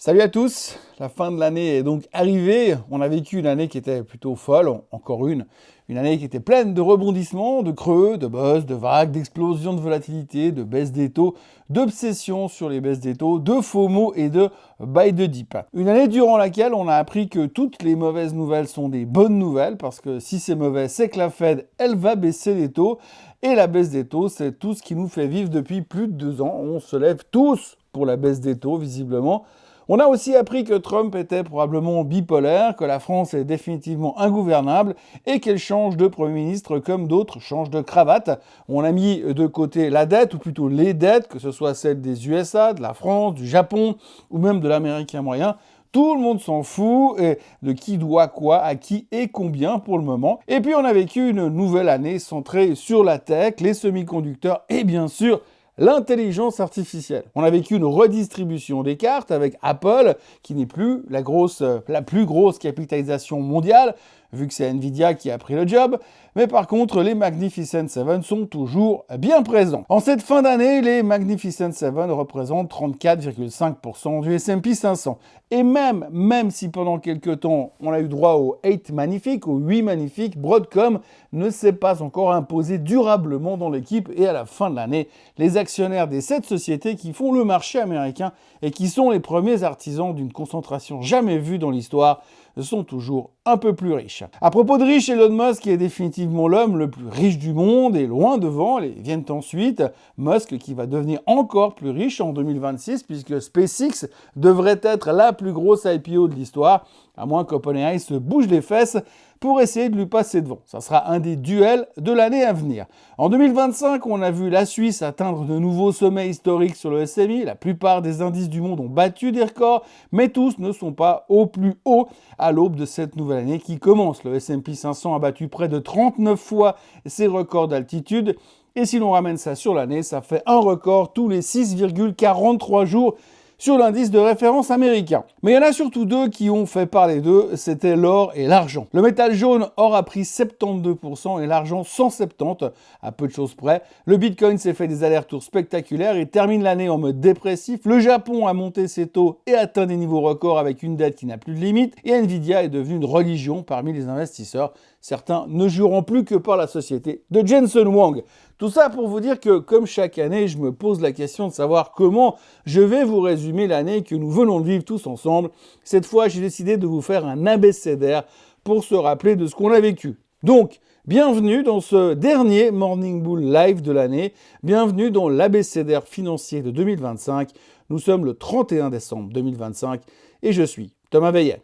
Salut à tous, la fin de l'année est donc arrivée. On a vécu une année qui était plutôt folle, encore une année qui était pleine de rebondissements, de creux, de buzz, de vagues, d'explosions de volatilité, de baisse des taux, d'obsession sur les baisses des taux, de FOMO et de buy the dip. Une année durant laquelle on a appris que toutes les mauvaises nouvelles sont des bonnes nouvelles, parce que si c'est mauvais, c'est que la Fed, elle va baisser les taux, et la baisse des taux, c'est tout ce qui nous fait vivre depuis plus de 2 ans. On se lève tous pour la baisse des taux, visiblement. On a aussi appris que Trump était probablement bipolaire, que la France est définitivement ingouvernable et qu'elle change de Premier ministre comme d'autres changent de cravate. On a mis de côté la dette, ou plutôt les dettes, que ce soit celle des USA, de la France, du Japon ou même de l'Américain moyen. Tout le monde s'en fout de qui doit quoi, à qui et combien pour le moment. Et puis on a vécu une nouvelle année centrée sur la tech, les semi-conducteurs et bien sûr l'intelligence artificielle. On a vécu une redistribution des cartes avec Apple, qui n'est plus la plus grosse capitalisation mondiale, vu que c'est Nvidia qui a pris le job, mais par contre, les Magnificent Seven sont toujours bien présents. En cette fin d'année, les Magnificent Seven représentent 34,5% du S&P 500. Et même si pendant quelques temps, on a eu droit aux 8 magnifiques, aux 8 magnifiques, Broadcom ne s'est pas encore imposé durablement dans l'équipe, et à la fin de l'année, les actionnaires des 7 sociétés qui font le marché américain et qui sont les premiers artisans d'une concentration jamais vue dans l'histoire sont toujours un peu plus riches. À propos de riches, Elon Musk est définitivement l'homme le plus riche du monde et loin devant, viennent ensuite Musk qui va devenir encore plus riche en 2026 puisque SpaceX devrait être la plus grosse IPO de l'histoire, à moins qu'OpenAI se bouge les fesses pour essayer de lui passer devant. Ça sera un des duels de l'année à venir. En 2025, on a vu la Suisse atteindre de nouveaux sommets historiques sur le SMI. La plupart des indices du monde ont battu des records, mais tous ne sont pas au plus haut à l'aube de cette nouvelle année qui commence. Le S&P 500 a battu près de 39 fois ses records d'altitude. Et si l'on ramène ça sur l'année, ça fait un record tous les 6,43 jours sur l'indice de référence américain. Mais il y en a surtout deux qui ont fait parler d'eux, c'était l'or et l'argent. Le métal jaune, or a pris 72% et l'argent 170, à peu de choses près. Le Bitcoin s'est fait des allers-retours spectaculaires et termine l'année en mode dépressif. Le Japon a monté ses taux et atteint des niveaux records avec une dette qui n'a plus de limite. Et Nvidia est devenue une religion parmi les investisseurs. Certains ne jurant plus que par la société de Jensen Huang. Tout ça pour vous dire que, comme chaque année, je me pose la question de savoir comment je vais vous résumer l'année que nous venons de vivre tous ensemble. Cette fois, j'ai décidé de vous faire un abécédaire pour se rappeler de ce qu'on a vécu. Donc, bienvenue dans ce dernier Morning Bull Live de l'année. Bienvenue dans l'abécédaire financier de 2025. Nous sommes le 31 décembre 2025 et je suis Thomas Veillet.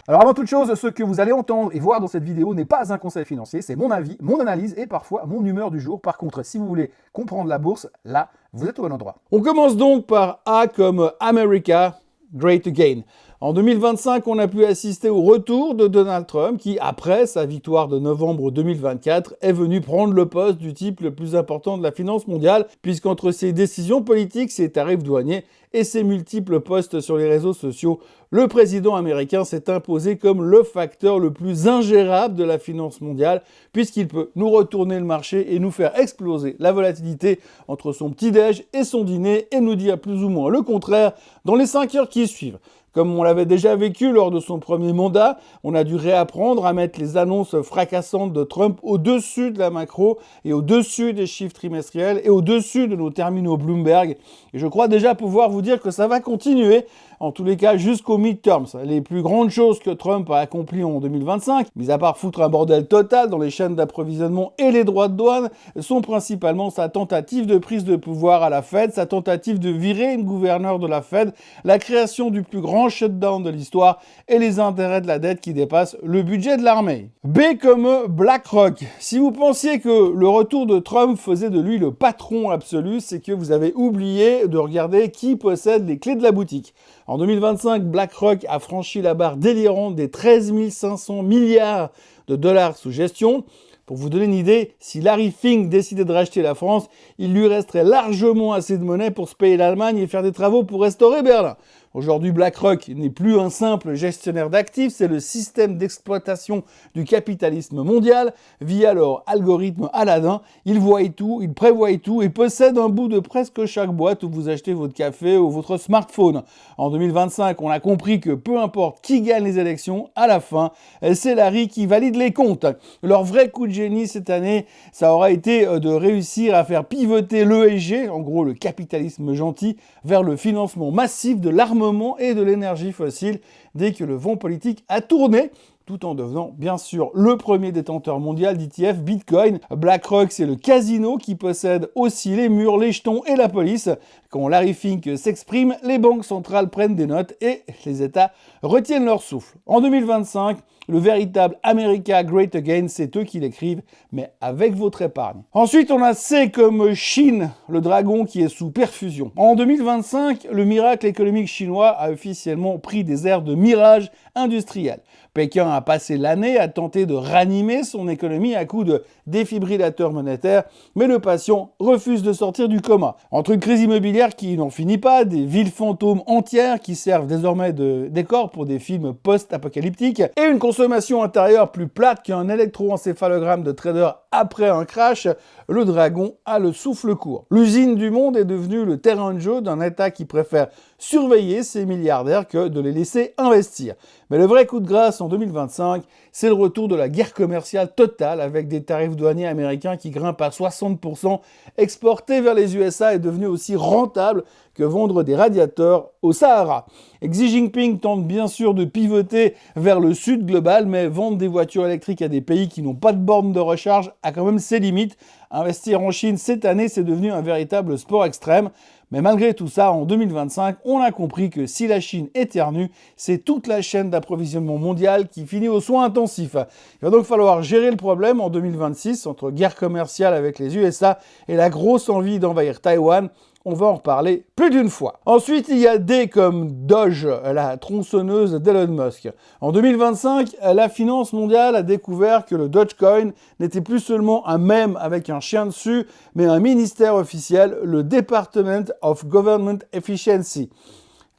Alors avant toute chose, ce que vous allez entendre et voir dans cette vidéo n'est pas un conseil financier, c'est mon avis, mon analyse et parfois mon humeur du jour. Par contre, si vous voulez comprendre la bourse, là, vous êtes au bon endroit. On commence donc par A comme America, Great Again. En 2025, on a pu assister au retour de Donald Trump qui, après sa victoire de novembre 2024, est venu prendre le poste du type le plus important de la finance mondiale, puisqu'entre ses décisions politiques, ses tarifs douaniers et ses multiples posts sur les réseaux sociaux, le président américain s'est imposé comme le facteur le plus ingérable de la finance mondiale, puisqu'il peut nous retourner le marché et nous faire exploser la volatilité entre son petit-déj et son dîner et nous dire plus ou moins le contraire dans les 5 heures qui suivent. Comme on l'avait déjà vécu lors de son premier mandat, on a dû réapprendre à mettre les annonces fracassantes de Trump au-dessus de la macro et au-dessus des chiffres trimestriels et au-dessus de nos terminaux Bloomberg. Et je crois déjà pouvoir vous dire que ça va continuer, en tous les cas jusqu'aux midterms. Les plus grandes choses que Trump a accomplies en 2025, mis à part foutre un bordel total dans les chaînes d'approvisionnement et les droits de douane, sont principalement sa tentative de prise de pouvoir à la Fed, sa tentative de virer une gouverneure de la Fed, la création du plus grand shutdown de l'histoire et les intérêts de la dette qui dépassent le budget de l'armée. B comme BlackRock. Si vous pensiez que le retour de Trump faisait de lui le patron absolu, c'est que vous avez oublié de regarder qui possède les clés de la boutique. En 2025, BlackRock a franchi la barre délirante des 13 500 milliards de dollars sous gestion. Pour vous donner une idée, si Larry Fink décidait de racheter la France, il lui resterait largement assez de monnaie pour se payer l'Allemagne et faire des travaux pour restaurer Berlin. Aujourd'hui, BlackRock n'est plus un simple gestionnaire d'actifs, c'est le système d'exploitation du capitalisme mondial. Via leur algorithme Aladdin, ils voient tout, ils prévoient tout et possèdent un bout de presque chaque boîte où vous achetez votre café ou votre smartphone. En 2025, on a compris que peu importe qui gagne les élections, à la fin, c'est Larry qui valide les comptes. Leur vrai coup de génie cette année, ça aura été de réussir à faire pivoter l'ESG, en gros le capitalisme gentil, vers le financement massif de l'armement et de l'énergie fossile dès que le vent politique a tourné, tout en devenant bien sûr le premier détenteur mondial d'ETF Bitcoin. BlackRock, c'est le casino qui possède aussi les murs, les jetons et la police. Quand Larry Fink s'exprime, les banques centrales prennent des notes et les États retiennent leur souffle. En 2025, le véritable America Great Again, c'est eux qui l'écrivent, mais avec votre épargne. Ensuite, on a C comme Chine, le dragon qui est sous perfusion. En 2025, le miracle économique chinois a officiellement pris des airs de mirage industriel. Pékin a passé l'année à tenter de ranimer son économie à coups de défibrillateurs monétaires, mais le patient refuse de sortir du coma. Entre une crise immobilière qui n'en finit pas, des villes fantômes entières qui servent désormais de décor pour des films post-apocalyptiques, et une consommation intérieure plus plate qu'un électroencéphalogramme de trader après un crash, le dragon a le souffle court. L'usine du monde est devenue le terrain de jeu d'un État qui préfère surveiller ses milliardaires que de les laisser investir. Mais le vrai coup de grâce en 2025, c'est le retour de la guerre commerciale totale avec des tarifs douaniers américains qui grimpent à 60%. Exporter vers les USA est devenu aussi rentable que vendre des radiateurs au Sahara. Xi Jinping tente bien sûr de pivoter vers le sud global, mais vendre des voitures électriques à des pays qui n'ont pas de bornes de recharge a quand même ses limites. Investir en Chine cette année, c'est devenu un véritable sport extrême. Mais malgré tout ça, en 2025, on a compris que si la Chine éternue, c'est toute la chaîne d'approvisionnement mondiale qui finit aux soins intensifs. Il va donc falloir gérer le problème en 2026 entre guerre commerciale avec les USA et la grosse envie d'envahir Taïwan. On va en reparler plus d'une fois. Ensuite, il y a D comme Doge, la tronçonneuse d'Elon Musk. En 2025, la finance mondiale a découvert que le Dogecoin n'était plus seulement un mème avec un chien dessus, mais un ministère officiel, le Department of Government Efficiency.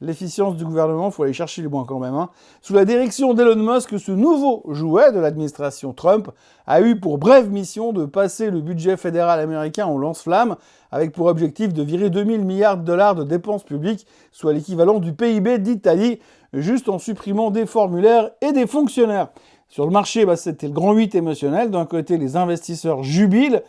L'efficience du gouvernement, il faut aller chercher les points quand même. Sous la direction d'Elon Musk, ce nouveau jouet de l'administration Trump a eu pour brève mission de passer le budget fédéral américain en lance-flamme, avec pour objectif de virer 2000 milliards de dollars de dépenses publiques, soit l'équivalent du PIB d'Italie, juste en supprimant des formulaires et des fonctionnaires. Sur le marché, c'était le grand 8 émotionnel. D'un côté, les investisseurs jubilaient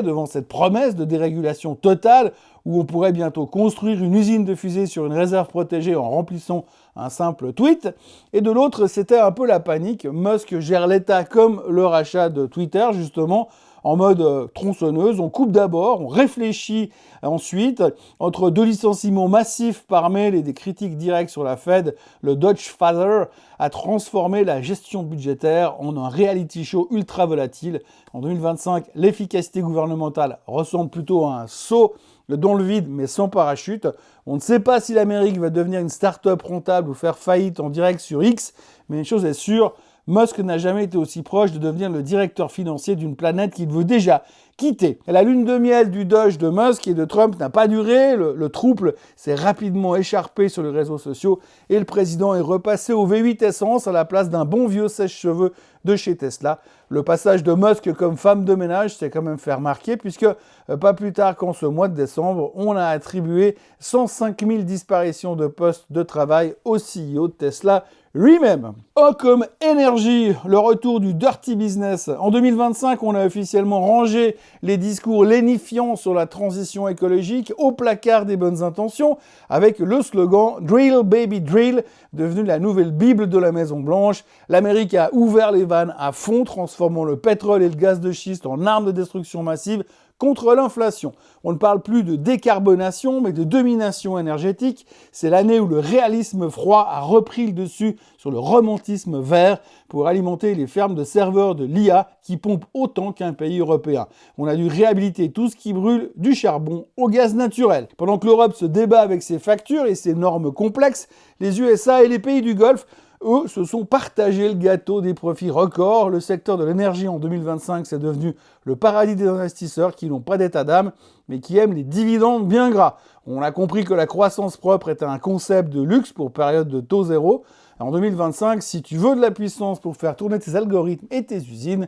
devant cette promesse de dérégulation totale où on pourrait bientôt construire une usine de fusées sur une réserve protégée en remplissant un simple tweet. Et de l'autre, c'était un peu la panique. Musk gère l'État comme le rachat de Twitter, justement, en mode tronçonneuse. On coupe d'abord, on réfléchit ensuite. Entre deux licenciements massifs par mail et des critiques directes sur la Fed, le Dutch Father a transformé la gestion budgétaire en un reality show ultra volatile. En 2025, l'efficacité gouvernementale ressemble plutôt à un saut dans le vide, mais sans parachute. On ne sait pas si l'Amérique va devenir une start-up rentable ou faire faillite en direct sur X, mais une chose est sûre, Musk n'a jamais été aussi proche de devenir le directeur financier d'une planète qu'il veut déjà quitter. La lune de miel du Doge de Musk et de Trump n'a pas duré, le trouble s'est rapidement écharpé sur les réseaux sociaux et le président est repassé au V8 Essence à la place d'un bon vieux sèche-cheveux de chez Tesla. Le passage de Musk comme femme de ménage s'est quand même fait remarquer puisque pas plus tard qu'en ce mois de décembre, on a attribué 105 000 disparitions de postes de travail au CEO de Tesla lui-même. O comme énergie, le retour du dirty business. En 2025, on a officiellement rangé les discours lénifiants sur la transition écologique au placard des bonnes intentions avec le slogan « Drill baby drill », devenu la nouvelle bible de la Maison Blanche. L'Amérique a ouvert les vannes à fond, transformant le pétrole et le gaz de schiste en armes de destruction massive contre l'inflation. On ne parle plus de décarbonation, mais de domination énergétique. C'est l'année où le réalisme froid a repris le dessus sur le romantisme vert pour alimenter les fermes de serveurs de l'IA qui pompent autant qu'un pays européen. On a dû réhabiliter tout ce qui brûle, du charbon au gaz naturel. Pendant que l'Europe se débat avec ses factures et ses normes complexes, les USA et les pays du Golfe eux, se sont partagés le gâteau des profits records. Le secteur de l'énergie en 2025, c'est devenu le paradis des investisseurs qui n'ont pas d'état d'âme, mais qui aiment les dividendes bien gras. On a compris que la croissance propre était un concept de luxe pour période de taux zéro. En 2025, si tu veux de la puissance pour faire tourner tes algorithmes et tes usines,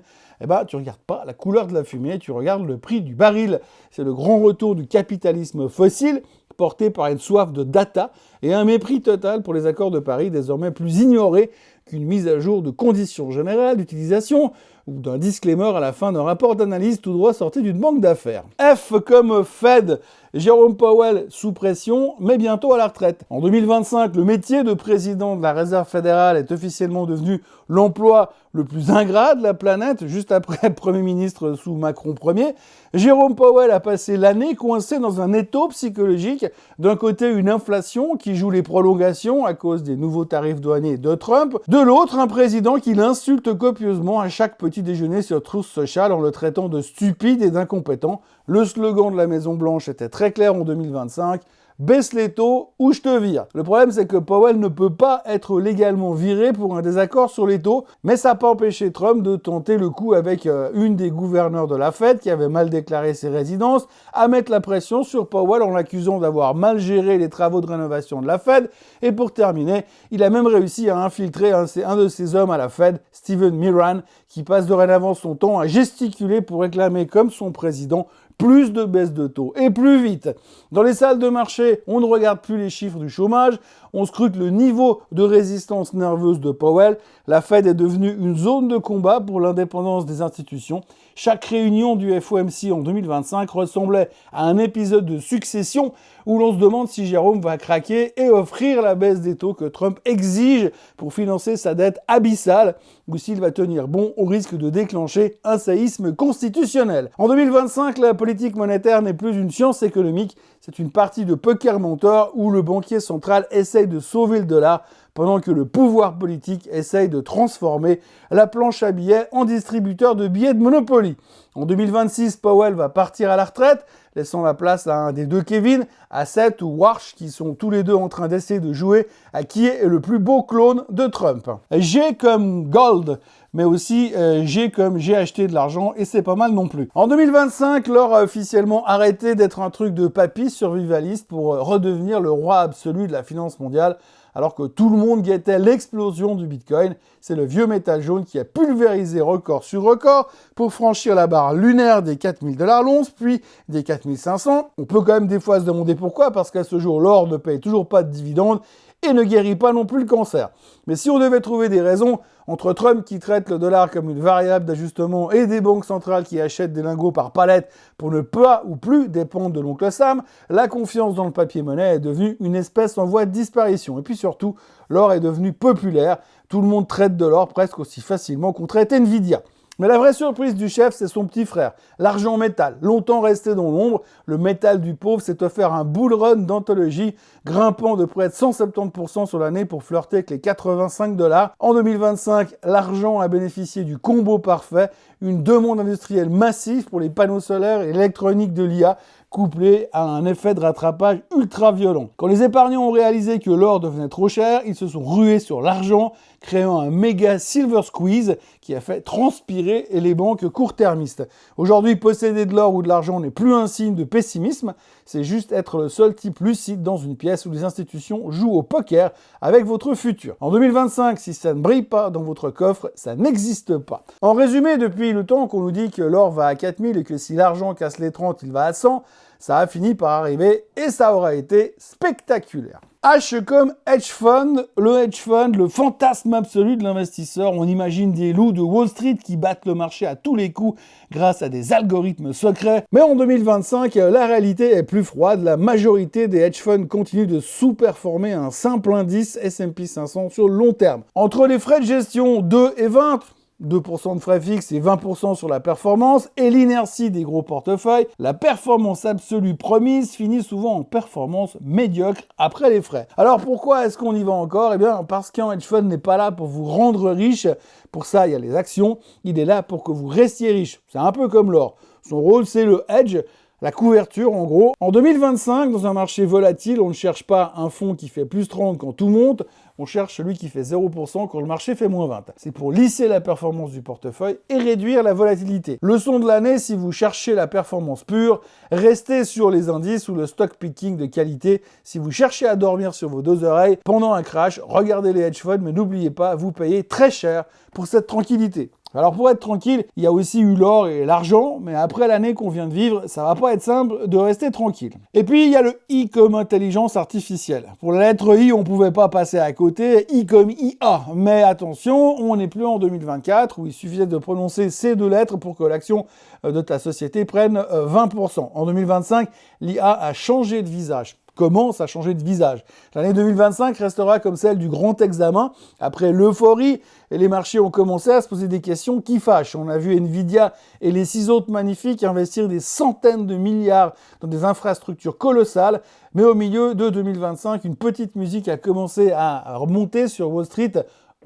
tu regardes pas la couleur de la fumée, tu regardes le prix du baril. C'est le grand retour du capitalisme fossile, porté par une soif de data et un mépris total pour les accords de Paris, désormais plus ignorés qu'une mise à jour de conditions générales d'utilisation ou d'un disclaimer à la fin d'un rapport d'analyse tout droit sorti d'une banque d'affaires. F comme Fed, Jérôme Powell sous pression, mais bientôt à la retraite. En 2025, le métier de président de la Réserve fédérale est officiellement devenu l'emploi le plus ingrat de la planète, juste après le Premier ministre sous Macron Ier. Jérôme Powell a passé l'année coincé dans un étau psychologique. D'un côté, une inflation qui joue les prolongations à cause des nouveaux tarifs douaniers de Trump. De l'autre, un président qui l'insulte copieusement à chaque petit déjeuner sur Truth Social en le traitant de stupide et d'incompétent. Le slogan de la Maison-Blanche était très clair en 2025. Baisse les taux ou je te vire. Le problème, c'est que Powell ne peut pas être légalement viré pour un désaccord sur les taux, mais ça n'a pas empêché Trump de tenter le coup avec une des gouverneurs de la Fed qui avait mal déclaré ses résidences, à mettre la pression sur Powell en l'accusant d'avoir mal géré les travaux de rénovation de la Fed. Et pour terminer, il a même réussi à infiltrer un de ses hommes à la Fed, Steven Miran, qui passe dorénavant son temps à gesticuler pour réclamer comme son président plus de baisse de taux et plus vite. Dans les salles de marché, on ne regarde plus les chiffres du chômage, on scrute le niveau de résistance nerveuse de Powell. La Fed est devenue une zone de combat pour l'indépendance des institutions. Chaque réunion du FOMC en 2025 ressemblait à un épisode de Succession où l'on se demande si Jérôme va craquer et offrir la baisse des taux que Trump exige pour financer sa dette abyssale ou s'il va tenir bon au risque de déclencher un séisme constitutionnel. En 2025, la politique monétaire n'est plus une science économique, c'est une partie de poker mentor où le banquier central essaye de sauver le dollar pendant que le pouvoir politique essaye de transformer la planche à billets en distributeur de billets de Monopoly. En 2026, Powell va partir à la retraite, laissant la place à un des deux Kevin, Hassett ou Warsh, qui sont tous les deux en train d'essayer de jouer à qui est le plus beau clone de Trump. G comme Gold, mais aussi G comme j'ai acheté de l'argent, et c'est pas mal non plus. En 2025, l'or a officiellement arrêté d'être un truc de papy survivaliste pour redevenir le roi absolu de la finance mondiale, alors que tout le monde guettait l'explosion du Bitcoin. C'est le vieux métal jaune qui a pulvérisé record sur record pour franchir la barre lunaire des 4000 $ l'once, puis des 4500. On peut quand même des fois se demander pourquoi, parce qu'à ce jour, l'or ne paye toujours pas de dividendes et ne guérit pas non plus le cancer. Mais si on devait trouver des raisons entre Trump qui traite le dollar comme une variable d'ajustement et des banques centrales qui achètent des lingots par palette pour ne pas ou plus dépendre de l'oncle Sam, la confiance dans le papier-monnaie est devenue une espèce en voie de disparition. Et puis surtout, l'or est devenu populaire. Tout le monde traite de l'or presque aussi facilement qu'on traite Nvidia. Mais la vraie surprise du chef, c'est son petit frère, l'argent métal. Longtemps resté dans l'ombre, le métal du pauvre s'est offert un bull run d'anthologie, grimpant de près de 170% sur l'année pour flirter avec les 85 $. En 2025, l'argent a bénéficié du combo parfait, une demande industrielle massive pour les panneaux solaires et l'électronique de l'IA, couplé à un effet de rattrapage ultra violent. Quand les épargnants ont réalisé que l'or devenait trop cher, ils se sont rués sur l'argent, créant un méga silver squeeze qui a fait transpirer les banques court-termistes. Aujourd'hui, posséder de l'or ou de l'argent n'est plus un signe de pessimisme, c'est juste être le seul type lucide dans une pièce où les institutions jouent au poker avec votre futur. En 2025, si ça ne brille pas dans votre coffre, ça n'existe pas. En résumé, depuis le temps qu'on nous dit que l'or va à 4000 et que si l'argent casse les 30, il va à 100, ça a fini par arriver et ça aura été spectaculaire. H comme hedge fund, le fantasme absolu de l'investisseur. On imagine des loups de Wall Street qui battent le marché à tous les coups grâce à des algorithmes secrets. Mais en 2025, la réalité est plus froide. La majorité des hedge funds continuent de sous-performer un simple indice S&P 500 sur le long terme. Entre les frais de gestion 2 et 20, 2% de frais fixes et 20% sur la performance, et l'inertie des gros portefeuilles, la performance absolue promise finit souvent en performance médiocre après les frais. Alors pourquoi est-ce qu'on y va encore ? Eh bien parce qu'un hedge fund n'est pas là pour vous rendre riche, pour ça il y a les actions, il est là pour que vous restiez riche. C'est un peu comme l'or. Son rôle c'est le hedge. la couverture en gros. En 2025, dans un marché volatile, on ne cherche pas un fonds qui fait plus 30 quand tout monte, on cherche celui qui fait 0% quand le marché fait moins 20. C'est pour lisser la performance du portefeuille et réduire la volatilité. Leçon de l'année, si vous cherchez la performance pure, restez sur les indices ou le stock picking de qualité. Si vous cherchez à dormir sur vos deux oreilles pendant un crash, regardez les hedge funds, mais n'oubliez pas, vous payez très cher pour cette tranquillité. Alors pour être tranquille, il y a aussi eu l'or et l'argent, mais après l'année qu'on vient de vivre, ça va pas être simple de rester tranquille. Et puis il y a le I comme intelligence artificielle. Pour la lettre I, on pouvait pas passer à côté, I comme IA. Mais attention, on n'est plus en 2024 où il suffisait de prononcer ces deux lettres pour que l'action de ta société prenne 20%. En 2025, l'IA a changé de visage. Commence à changer de visage. L'année 2025 restera comme celle du grand examen. Après l'euphorie, et les marchés ont commencé à se poser des questions qui fâchent. On a vu Nvidia et les 6 autres magnifiques investir des centaines de milliards dans des infrastructures colossales. Mais au milieu de 2025, une petite musique a commencé à remonter sur Wall Street.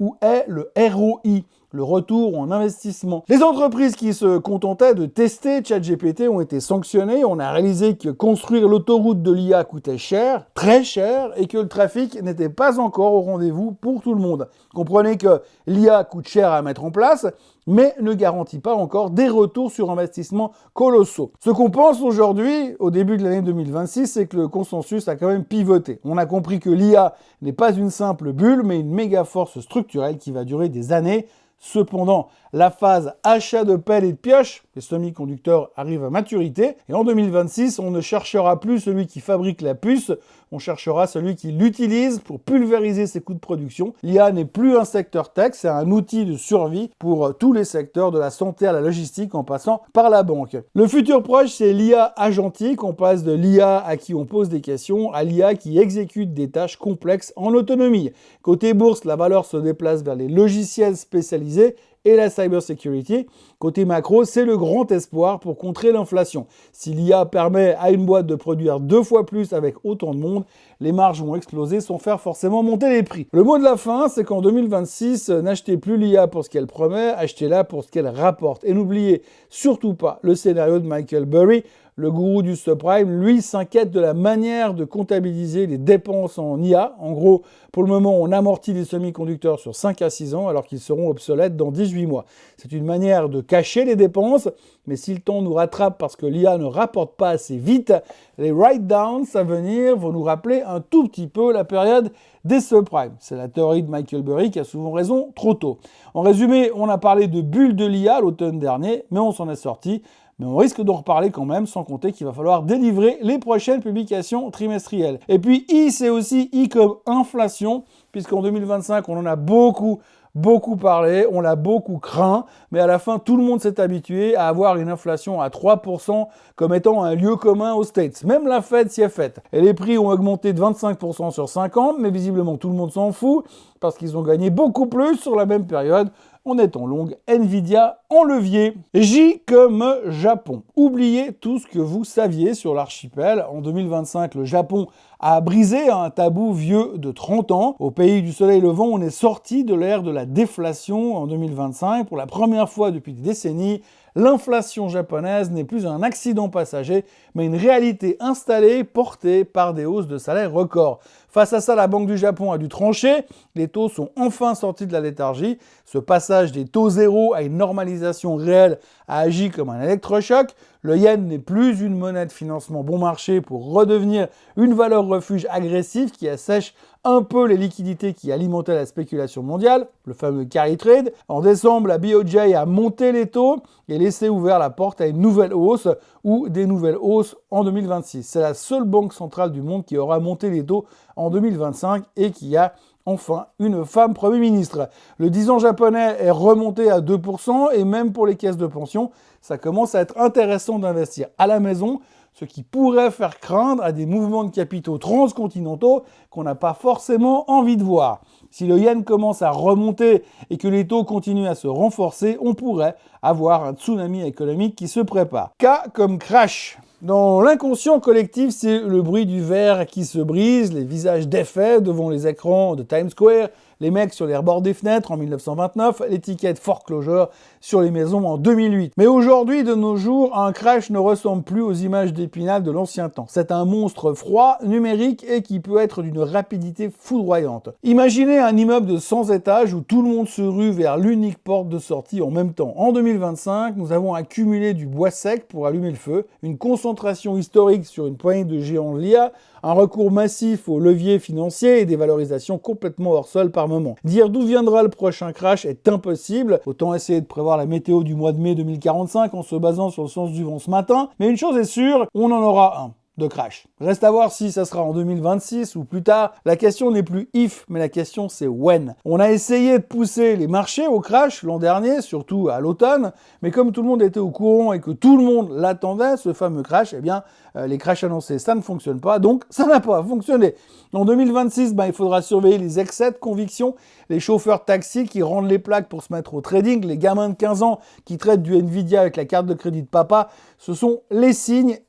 Où est le ROI, le retour en investissement? Les entreprises qui se contentaient de tester ChatGPT ont été sanctionnées. On a réalisé que construire l'autoroute de l'IA coûtait cher, très cher, et que le trafic n'était pas encore au rendez-vous pour tout le monde. Comprenez que l'IA coûte cher à mettre en place, mais ne garantit pas encore des retours sur investissement colossaux. Ce qu'on pense aujourd'hui, au début de l'année 2026, c'est que le consensus a quand même pivoté. On a compris que l'IA n'est pas une simple bulle, mais une méga force structurelle qui va durer des années. Cependant, la phase achat de pelles et de pioches, les semi-conducteurs arrivent à maturité, et en 2026, on ne cherchera plus celui qui fabrique la puce, on cherchera celui qui l'utilise pour pulvériser ses coûts de production. L'IA n'est plus un secteur tech, c'est un outil de survie pour tous les secteurs, de la santé à la logistique, en passant par la banque. Le futur proche, c'est l'IA agentique, on passe de l'IA à qui on pose des questions, à l'IA qui exécute des tâches complexes en autonomie. Côté bourse, la valeur se déplace vers les logiciels spécialisés, et la cybersecurity. Côté macro, c'est le grand espoir pour contrer l'inflation. Si l'IA permet à une boîte de produire 2 fois plus avec autant de monde, les marges vont exploser sans faire forcément monter les prix. Le mot de la fin, c'est qu'en 2026, n'achetez plus l'IA pour ce qu'elle promet, achetez-la pour ce qu'elle rapporte. Et n'oubliez surtout pas le scénario de Michael Burry. Le gourou du subprime, lui, s'inquiète de la manière de comptabiliser les dépenses en IA. En gros, pour le moment, on amortit les semi-conducteurs sur 5 à 6 ans alors qu'ils seront obsolètes dans 18 mois. C'est une manière de cacher les dépenses, mais si le temps nous rattrape parce que l'IA ne rapporte pas assez vite, les write-downs à venir vont nous rappeler un tout petit peu la période des subprimes. C'est la théorie de Michael Burry qui a souvent raison trop tôt. En résumé, on a parlé de bulle de l'IA l'automne dernier, mais on s'en est sorti. Mais on risque d'en reparler quand même, sans compter qu'il va falloir délivrer les prochaines publications trimestrielles. Et puis I, c'est aussi I comme inflation, puisqu'en 2025, on en a beaucoup parlé, on l'a beaucoup craint, mais à la fin, tout le monde s'est habitué à avoir une inflation à 3% comme étant un lieu commun aux States. Même la Fed s'y est faite. Et les prix ont augmenté de 25% sur 5 ans, mais visiblement tout le monde s'en fout, parce qu'ils ont gagné beaucoup plus sur la même période, en étant longue, Nvidia en levier. J comme Japon. Oubliez tout ce que vous saviez sur l'archipel. En 2025, le Japon a brisé un tabou vieux de 30 ans. Au pays du soleil levant, on est sorti de l'ère de la déflation en 2025. Pour la première fois depuis des décennies, l'inflation japonaise n'est plus un accident passager, mais une réalité installée portée par des hausses de salaire records. Face à ça, la Banque du Japon a dû trancher. Les taux sont enfin sortis de la léthargie. Ce passage des taux zéro à une normalisation réelle a agi comme un électrochoc. Le yen n'est plus une monnaie de financement bon marché pour redevenir une valeur refuge agressive qui assèche un peu les liquidités qui alimentaient la spéculation mondiale, le fameux carry trade. En décembre, la BOJ a monté les taux et laissé ouvert la porte à une nouvelle hausse ou des nouvelles hausses en 2026. C'est la seule banque centrale du monde qui aura monté les taux en 2025 et qui a enfin une femme Premier ministre. Le 10 ans japonais est remonté à 2% et même pour les caisses de pension, ça commence à être intéressant d'investir à la maison, ce qui pourrait faire craindre à des mouvements de capitaux transcontinentaux qu'on n'a pas forcément envie de voir. Si le yen commence à remonter et que les taux continuent à se renforcer, on pourrait avoir un tsunami économique qui se prépare. K comme crash. Dans l'inconscient collectif, c'est le bruit du verre qui se brise, les visages défaits devant les écrans de Times Square, les mecs sur les rebords des fenêtres en 1929, l'étiquette foreclosure sur les maisons en 2008. Mais aujourd'hui, de nos jours, un crash ne ressemble plus aux images des Épinal de l'ancien temps. C'est un monstre froid, numérique et qui peut être d'une rapidité foudroyante. Imaginez un immeuble de 100 étages où tout le monde se rue vers l'unique porte de sortie en même temps. En 2025, nous avons accumulé du bois sec pour allumer le feu, une concentration historique sur une poignée de géants de l'IA, un recours massif aux leviers financiers et des valorisations complètement hors sol par moment. Dire d'où viendra le prochain crash est impossible, autant essayer de prévoir la météo du mois de mai 2045 en se basant sur le sens du vent ce matin, mais une chose est sûre, on en aura un de crash. Reste à voir si ça sera en 2026 ou plus tard. La question n'est plus if, mais la question c'est when. On a essayé de pousser les marchés au crash l'an dernier, surtout à l'automne, mais comme tout le monde était au courant et que tout le monde l'attendait, ce fameux crash, eh bien, les crashs annoncés, ça ne fonctionne pas, donc ça n'a pas fonctionné. En 2026, il faudra surveiller les excès de conviction, les chauffeurs de taxi qui rendent les plaques pour se mettre au trading, les gamins de 15 ans qui traitent du Nvidia avec la carte de crédit de papa. Ce sont les signes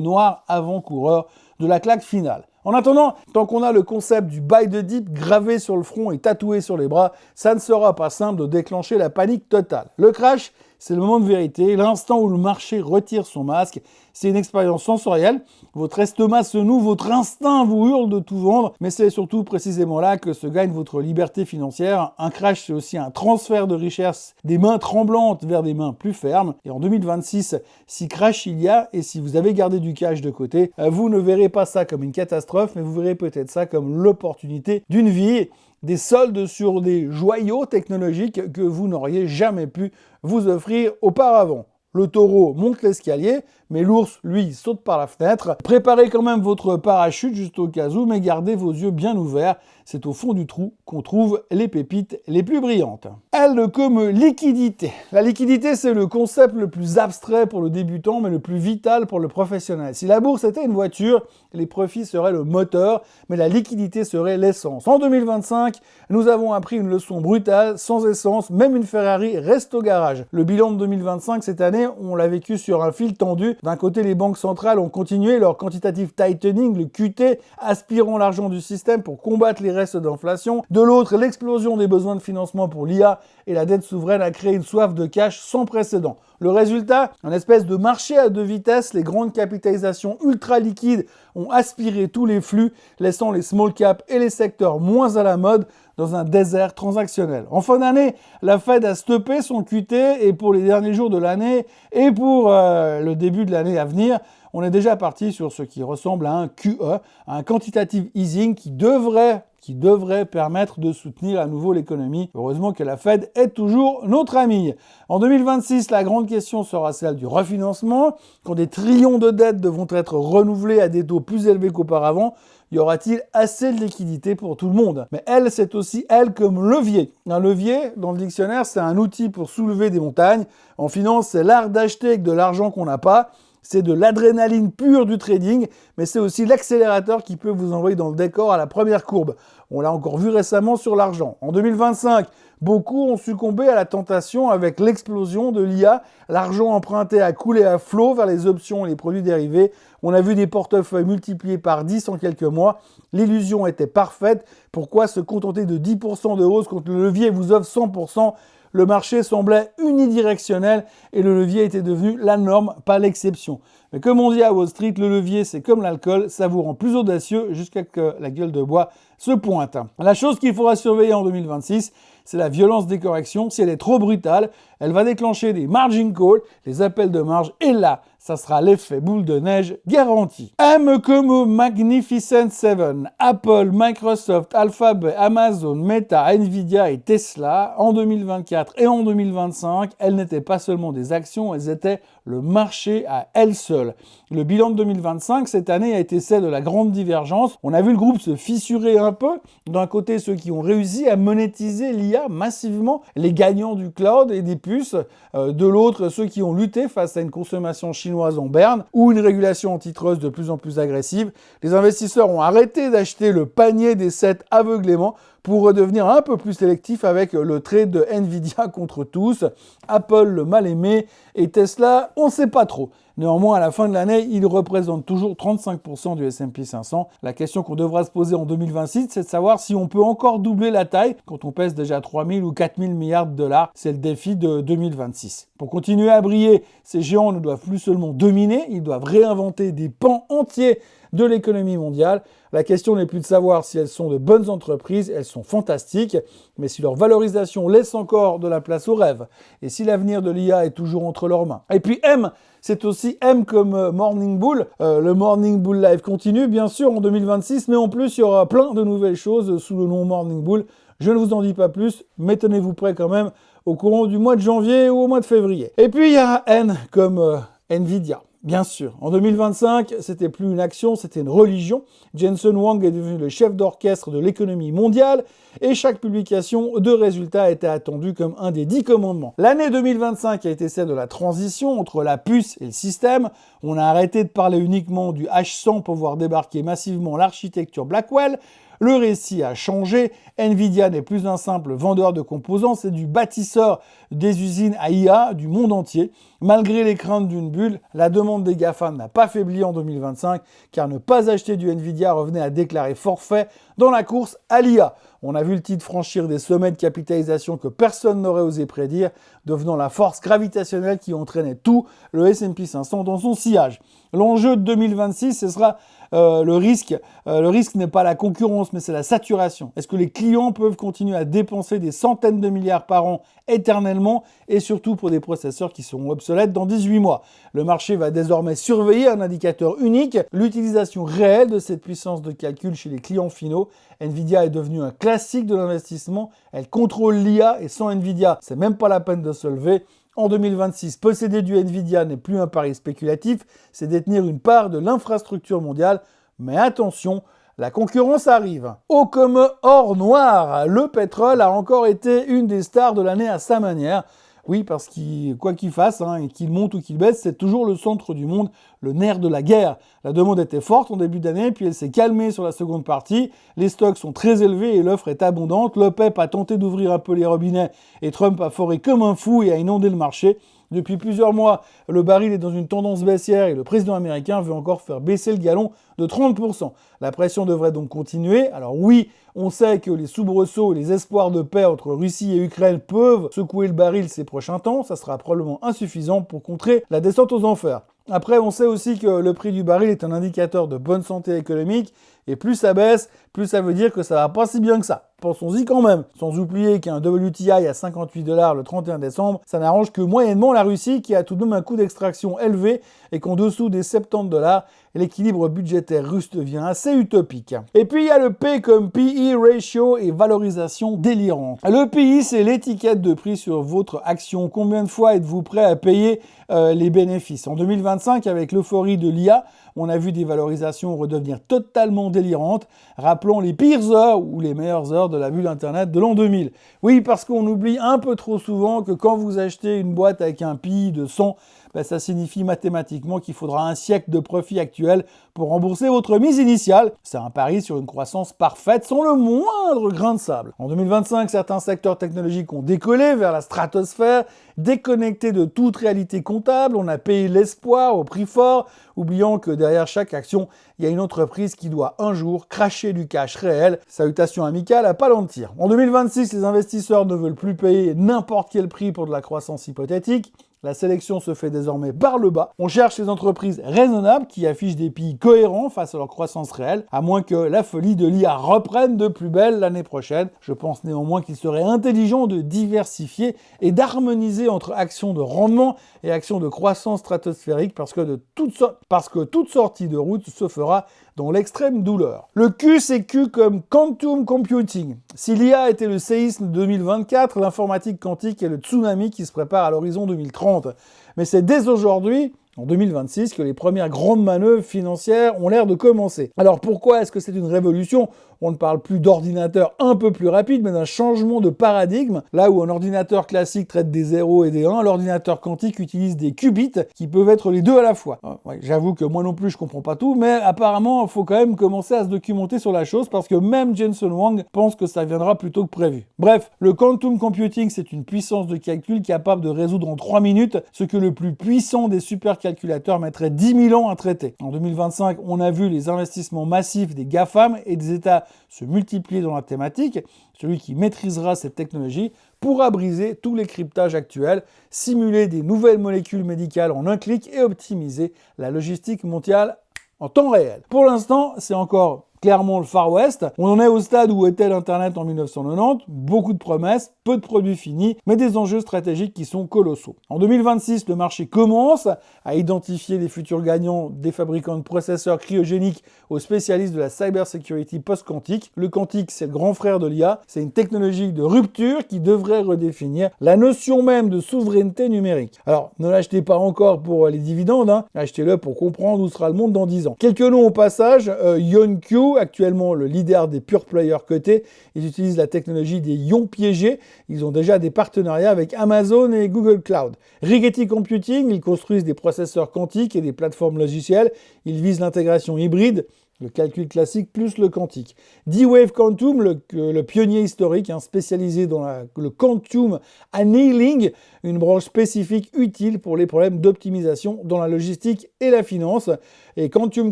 noirs avant-coureurs de la claque finale. En attendant, tant qu'on a le concept du buy the dip gravé sur le front et tatoué sur les bras, ça ne sera pas simple de déclencher la panique totale. Le crash, c'est le moment de vérité, l'instant où le marché retire son masque. C'est une expérience sensorielle. Votre estomac se noue, votre instinct vous hurle de tout vendre, mais c'est surtout précisément là que se gagne votre liberté financière. Un crash, c'est aussi un transfert de richesse des mains tremblantes vers des mains plus fermes. Et en 2026, si crash il y a, et si vous avez gardé du cash de côté, vous ne verrez pas ça comme une catastrophe, mais vous verrez peut-être ça comme l'opportunité d'une vie. Des soldes sur des joyaux technologiques que vous n'auriez jamais pu vous offrir auparavant. Le taureau monte l'escalier, mais l'ours, lui, saute par la fenêtre. Préparez quand même votre parachute juste au cas où, mais gardez vos yeux bien ouverts. C'est au fond du trou qu'on trouve les pépites les plus brillantes. L comme liquidité. La liquidité, c'est le concept le plus abstrait pour le débutant, mais le plus vital pour le professionnel. Si la bourse était une voiture, les profits seraient le moteur, mais la liquidité serait l'essence. En 2025, nous avons appris une leçon brutale. Sans essence, même une Ferrari reste au garage. Le bilan de 2025 cette année, on l'a vécu sur un fil tendu. D'un côté, les banques centrales ont continué leur quantitative tightening, le QT, aspirant l'argent du système pour combattre les restes d'inflation. De l'autre, l'explosion des besoins de financement pour l'IA et la dette souveraine a créé une soif de cash sans précédent. Le résultat, un espèce de marché à deux vitesses, les grandes capitalisations ultra liquides ont aspiré tous les flux, laissant les small caps et les secteurs moins à la mode dans un désert transactionnel. En fin d'année, la Fed a stoppé son QT et pour les derniers jours de l'année et pour le début de l'année à venir, on est déjà parti sur ce qui ressemble à un QE, un quantitative easing qui devrait permettre de soutenir à nouveau l'économie. Heureusement que la Fed est toujours notre amie. En 2026, la grande question sera celle du refinancement. Quand des trillions de dettes devront être renouvelées à des taux plus élevés qu'auparavant, y aura-t-il assez de liquidité pour tout le monde? Mais elle, c'est aussi elle comme levier. Un levier, dans le dictionnaire, c'est un outil pour soulever des montagnes. En finance, c'est l'art d'acheter avec de l'argent qu'on n'a pas. C'est de l'adrénaline pure du trading, mais c'est aussi l'accélérateur qui peut vous envoyer dans le décor à la première courbe. On l'a encore vu récemment sur l'argent. En 2025, beaucoup ont succombé à la tentation avec l'explosion de l'IA. L'argent emprunté a coulé à flot vers les options et les produits dérivés. On a vu des portefeuilles multipliés par 10 en quelques mois. L'illusion était parfaite. Pourquoi se contenter de 10% de hausse quand le levier vous offre 100%? Le marché semblait unidirectionnel et le levier était devenu la norme, pas l'exception. Mais comme on dit à Wall Street, le levier c'est comme l'alcool, ça vous rend plus audacieux jusqu'à ce que la gueule de bois se pointe. La chose qu'il faudra surveiller en 2026, c'est la violence des corrections. Si elle est trop brutale, elle va déclencher des margin calls, les appels de marge, et là, ça sera l'effet boule de neige garanti. M comme Magnificent Seven, Apple, Microsoft, Alphabet, Amazon, Meta, Nvidia et Tesla, en 2024 et en 2025, elles n'étaient pas seulement des actions, elles étaient le marché à elles seules. Le bilan de 2025, cette année, a été celle de la grande divergence. On a vu le groupe se fissurer un peu. D'un côté, ceux qui ont réussi à monétiser l'IA massivement, les gagnants du cloud et des puces. De l'autre, ceux qui ont lutté face à une consommation chinoise en berne ou une régulation antitrust de plus en plus agressive. Les investisseurs ont arrêté d'acheter le panier des 7 aveuglément pour redevenir un peu plus sélectif avec le trade de Nvidia contre tous, Apple le mal aimé et Tesla, on ne sait pas trop. Néanmoins, à la fin de l'année, il représente toujours 35% du S&P 500. La question qu'on devra se poser en 2026, c'est de savoir si on peut encore doubler la taille quand on pèse déjà 3 000 ou 4 000 milliards de dollars. C'est le défi de 2026. Pour continuer à briller, ces géants ne doivent plus seulement dominer, ils doivent réinventer des pans entiers de l'économie mondiale. La question n'est plus de savoir si elles sont de bonnes entreprises, elles sont fantastiques, mais si leur valorisation laisse encore de la place aux rêves, et si l'avenir de l'IA est toujours entre leurs mains. Et puis M, c'est aussi M comme Morning Bull. Le Morning Bull Live continue, bien sûr, en 2026, mais en plus, il y aura plein de nouvelles choses sous le nom Morning Bull. Je ne vous en dis pas plus, mais tenez-vous prêts quand même au courant du mois de janvier ou au mois de février. Et puis, il y a N comme Nvidia. Bien sûr, en 2025, c'était plus une action, c'était une religion. Jensen Huang est devenu le chef d'orchestre de l'économie mondiale et chaque publication de résultats était attendue comme un des 10 commandements. L'année 2025 a été celle de la transition entre la puce et le système. On a arrêté de parler uniquement du H100 pour voir débarquer massivement l'architecture Blackwell. Le récit a changé. Nvidia n'est plus un simple vendeur de composants, c'est du bâtisseur des usines à IA du monde entier. Malgré les craintes d'une bulle, la demande des GAFAM n'a pas faibli en 2025, car ne pas acheter du Nvidia revenait à déclarer forfait dans la course à l'IA. On a vu le titre franchir des sommets de capitalisation que personne n'aurait osé prédire, devenant la force gravitationnelle qui entraînait tout le S&P 500 dans son sillage. L'enjeu de 2026, ce sera le risque. Le risque n'est pas la concurrence, mais c'est la saturation. Est-ce que les clients peuvent continuer à dépenser des centaines de milliards par an éternellement, et surtout pour des processeurs qui seront obsolètes dans 18 mois? Le marché va désormais surveiller un indicateur unique, l'utilisation réelle de cette puissance de calcul chez les clients finaux. Nvidia est devenue un classique de l'investissement. Elle contrôle l'IA et sans Nvidia, c'est même pas la peine de se lever. En 2026, posséder du Nvidia n'est plus un pari spéculatif, c'est détenir une part de l'infrastructure mondiale. Mais attention, la concurrence arrive. Haut comme or noir, le pétrole a encore été une des stars de l'année à sa manière. Oui, parce qu'il, quoi qu'il fasse, qu'il monte ou qu'il baisse, c'est toujours le centre du monde, le nerf de la guerre. La demande était forte en début d'année, puis elle s'est calmée sur la seconde partie. Les stocks sont très élevés et l'offre est abondante. L'OPEP a tenté d'ouvrir un peu les robinets et Trump a foré comme un fou et a inondé le marché. Depuis plusieurs mois, le baril est dans une tendance baissière et le président américain veut encore faire baisser le gallon de 30%. La pression devrait donc continuer. Alors oui, on sait que les soubresauts et les espoirs de paix entre Russie et Ukraine peuvent secouer le baril ces prochains temps. Ça sera probablement insuffisant pour contrer la descente aux enfers. Après, on sait aussi que le prix du baril est un indicateur de bonne santé économique, et plus ça baisse, plus ça veut dire que ça va pas si bien que ça. Pensons-y quand même. Sans oublier qu'un WTI à 58 $ le 31 décembre, ça n'arrange que moyennement la Russie qui a tout de même un coût d'extraction élevé et qu'en dessous des 70 $, l'équilibre budgétaire russe devient assez utopique. Et puis il y a le P comme PE ratio et valorisation délirante. Le PI, c'est l'étiquette de prix sur votre action. Combien de fois êtes-vous prêt à payer les bénéfices? En 2025, avec l'euphorie de l'IA, on a vu des valorisations redevenir totalement délirantes, rappelant les pires heures ou les meilleures heures de la bulle Internet de l'an 2000. Oui, parce qu'on oublie un peu trop souvent que quand vous achetez une boîte avec un PI de 100, ça signifie mathématiquement qu'il faudra un siècle de profit actuel pour rembourser votre mise initiale. C'est un pari sur une croissance parfaite sans le moindre grain de sable. En 2025, certains secteurs technologiques ont décollé vers la stratosphère, déconnectés de toute réalité comptable. On a payé l'espoir au prix fort, oubliant que derrière chaque action, il y a une entreprise qui doit un jour cracher du cash réel. Salutations amicales à Palantir. En 2026, les investisseurs ne veulent plus payer n'importe quel prix pour de la croissance hypothétique. La sélection se fait désormais par le bas. On cherche les entreprises raisonnables qui affichent des PI cohérents face à leur croissance réelle, à moins que la folie de l'IA reprenne de plus belle l'année prochaine. Je pense néanmoins qu'il serait intelligent de diversifier et d'harmoniser entre actions de rendement et actions de croissance stratosphérique parce que toute sortie de route se fera dans l'extrême douleur. Le Q, c'est Q comme Quantum Computing. Si l'IA était le séisme 2024, l'informatique quantique est le tsunami qui se prépare à l'horizon 2030. Mais c'est dès aujourd'hui en 2026 que les premières grandes manœuvres financières ont l'air de commencer. Alors pourquoi est-ce que c'est une révolution ? On ne parle plus d'ordinateurs un peu plus rapides, mais d'un changement de paradigme. Là où un ordinateur classique traite des 0 et des 1, l'ordinateur quantique utilise des qubits qui peuvent être les deux à la fois. Ouais, j'avoue que moi non plus je comprends pas tout, mais apparemment il faut quand même commencer à se documenter sur la chose parce que même Jensen Huang pense que ça viendra plus tôt que prévu. Bref, le quantum computing, c'est une puissance de calcul capable de résoudre en 3 minutes ce que le plus puissant des supercalculateurs mettrait 10 000 ans à traiter. En 2025, on a vu les investissements massifs des GAFAM et des États se multiplier dans la thématique. Celui qui maîtrisera cette technologie pourra briser tous les cryptages actuels, simuler des nouvelles molécules médicales en un clic et optimiser la logistique mondiale en temps réel. Pour l'instant, c'est encore clairement le Far West. On en est au stade où était l'Internet en 1990, beaucoup de promesses, peu de produits finis, mais des enjeux stratégiques qui sont colossaux. En 2026, le marché commence à identifier les futurs gagnants des fabricants de processeurs cryogéniques aux spécialistes de la cybersecurity post-quantique. Le quantique, c'est le grand frère de l'IA, c'est une technologie de rupture qui devrait redéfinir la notion même de souveraineté numérique. Alors, ne l'achetez pas encore pour les dividendes, achetez-le pour comprendre où sera le monde dans 10 ans. Quelques noms au passage, IonQ, actuellement le leader des pure players cotés, ils utilisent la technologie des ions piégés. Ils ont déjà des partenariats avec Amazon et Google Cloud. Rigetti Computing, ils construisent des processeurs quantiques et des plateformes logicielles. Ils visent l'intégration hybride, le calcul classique plus le quantique. D-Wave Quantum, le pionnier historique, spécialisé dans le quantum annealing, une branche spécifique utile pour les problèmes d'optimisation dans la logistique et la finance. Et Quantum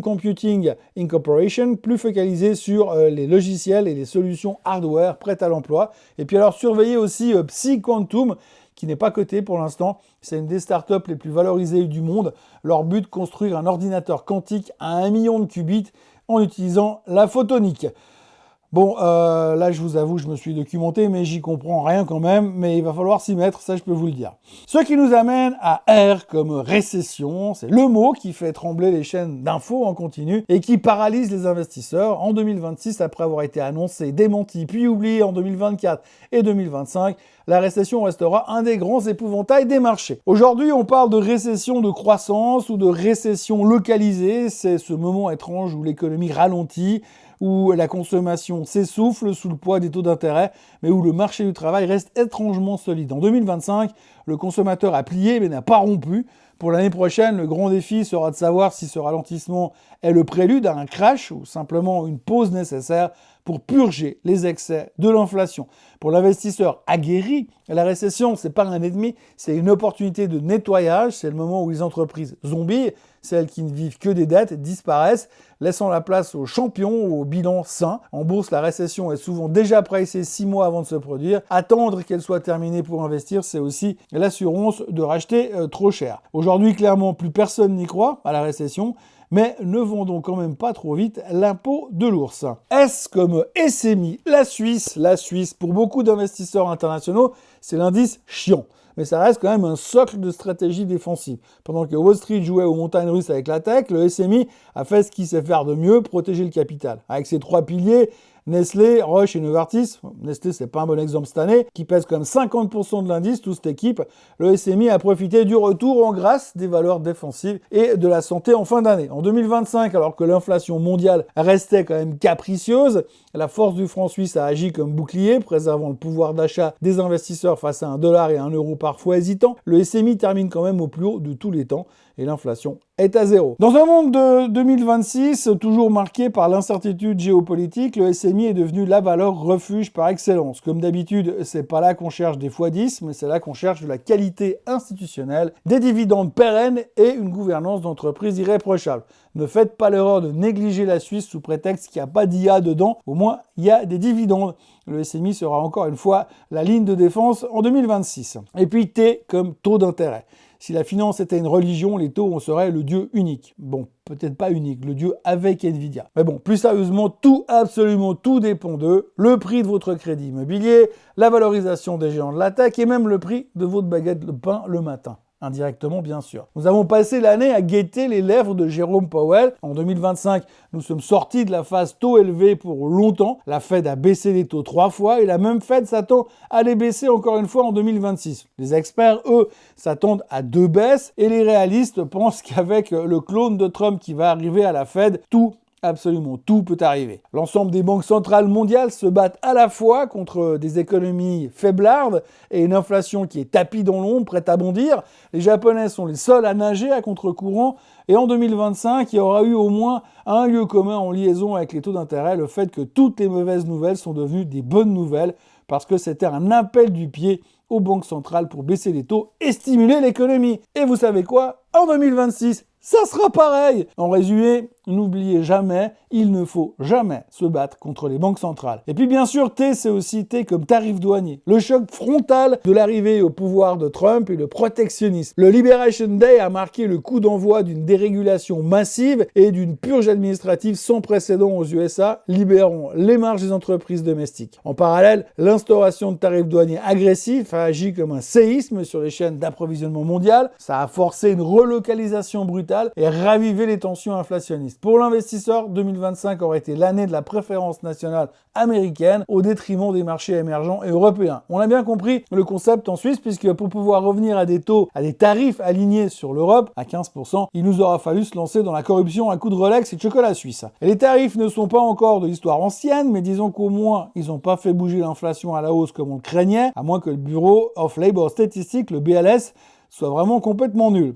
Computing Incorporation, plus focalisé sur les logiciels et les solutions hardware prêtes à l'emploi. Et puis alors surveillez aussi PsiQuantum, qui n'est pas coté pour l'instant. C'est une des startups les plus valorisées du monde. Leur but, construire un ordinateur quantique à 1 million de qubits en utilisant la photonique. Bon, là, je vous avoue, je me suis documenté, mais j'y comprends rien quand même, mais il va falloir s'y mettre, ça je peux vous le dire. Ce qui nous amène à R comme récession, c'est le mot qui fait trembler les chaînes d'infos en continu et qui paralyse les investisseurs. En 2026, après avoir été annoncé, démenti, puis oublié en 2024 et 2025, la récession restera un des grands épouvantails des marchés. Aujourd'hui, on parle de récession de croissance ou de récession localisée, c'est ce moment étrange où l'économie ralentit, où la consommation s'essouffle sous le poids des taux d'intérêt, mais où le marché du travail reste étrangement solide. En 2025, le consommateur a plié mais n'a pas rompu. Pour l'année prochaine, le grand défi sera de savoir si ce ralentissement est le prélude à un crash ou simplement une pause nécessaire pour purger les excès de l'inflation. Pour l'investisseur aguerri, la récession, c'est pas un ennemi, c'est une opportunité de nettoyage. C'est le moment où les entreprises zombies, celles qui ne vivent que des dettes, disparaissent, laissant la place aux champions ou aux bilans sains. En bourse, la récession est souvent déjà pricée 6 mois avant de se produire. Attendre qu'elle soit terminée pour investir, c'est aussi l'assurance de racheter trop cher. Aujourd'hui, clairement, plus personne n'y croit à la récession, mais ne vendons quand même pas trop vite l'impôt de l'ours. S comme SMI, la Suisse, pour beaucoup d'investisseurs internationaux, c'est l'indice chiant. Mais ça reste quand même un socle de stratégie défensive. Pendant que Wall Street jouait aux montagnes russes avec la tech, le SMI a fait ce qu'il sait faire de mieux, protéger le capital. Avec ses 3 piliers, Nestlé, Roche et Novartis, Nestlé c'est pas un bon exemple cette année, qui pèse comme 50% de l'indice, toute cette équipe, le SMI a profité du retour en grâce des valeurs défensives et de la santé en fin d'année. En 2025, alors que l'inflation mondiale restait quand même capricieuse, la force du franc suisse a agi comme bouclier, préservant le pouvoir d'achat des investisseurs face à $1 et €1 parfois hésitant. Le SMI termine quand même au plus haut de tous les temps et l'inflation est à 0. Dans un monde de 2026, toujours marqué par l'incertitude géopolitique, le SMI est devenu la valeur refuge par excellence. Comme d'habitude, c'est pas là qu'on cherche des x10, mais c'est là qu'on cherche de la qualité institutionnelle, des dividendes pérennes et une gouvernance d'entreprise irréprochable. Ne faites pas l'erreur de négliger la Suisse sous prétexte qu'il n'y a pas d'IA dedans. Au moins, il y a des dividendes. Le SMI sera encore une fois la ligne de défense en 2026. Et puis T comme taux d'intérêt. Si la finance était une religion, les taux, on serait le dieu unique. Bon, peut-être pas unique, le dieu avec Nvidia. Mais bon, plus sérieusement, absolument tout dépend d'eux. Le prix de votre crédit immobilier, la valorisation des géants de la tech et même le prix de votre baguette de pain le matin. indirectement bien sûr. Nous avons passé l'année à guetter les lèvres de Jérôme Powell. En 2025, nous sommes sortis de la phase taux élevés pour longtemps. La Fed a baissé les taux 3 fois et la même Fed s'attend à les baisser encore une fois en 2026. Les experts, eux, s'attendent à 2 baisses et les réalistes pensent qu'avec le clone de Trump qui va arriver à la Fed, absolument tout peut arriver. L'ensemble des banques centrales mondiales se battent à la fois contre des économies faiblardes et une inflation qui est tapie dans l'ombre, prête à bondir. Les Japonais sont les seuls à nager à contre-courant et en 2025, il y aura eu au moins un lieu commun en liaison avec les taux d'intérêt, le fait que toutes les mauvaises nouvelles sont devenues des bonnes nouvelles parce que c'était un appel du pied aux banques centrales pour baisser les taux et stimuler l'économie. Et vous savez quoi ? En 2026, ça sera pareil. En résumé, n'oubliez jamais, il ne faut jamais se battre contre les banques centrales. Et puis bien sûr, T, c'est aussi T comme tarif douanier. Le choc frontal de l'arrivée au pouvoir de Trump et le protectionnisme. Le Liberation Day a marqué le coup d'envoi d'une dérégulation massive et d'une purge administrative sans précédent aux USA, libérant les marges des entreprises domestiques. En parallèle, l'instauration de tarifs douaniers agressifs a agi comme un séisme sur les chaînes d'approvisionnement mondiales. Ça a forcé une relocalisation brutale et ravivé les tensions inflationnistes. Pour l'investisseur, 2025 aurait été l'année de la préférence nationale américaine au détriment des marchés émergents et européens. On a bien compris le concept en Suisse puisque pour pouvoir revenir à des taux, à des tarifs alignés sur l'Europe, à 15%, il nous aura fallu se lancer dans la corruption à coups de Rolex et de chocolat suisse. Et les tarifs ne sont pas encore de l'histoire ancienne, mais disons qu'au moins, ils n'ont pas fait bouger l'inflation à la hausse comme on le craignait, à moins que le Bureau of Labor Statistics, le BLS, soit vraiment complètement nul.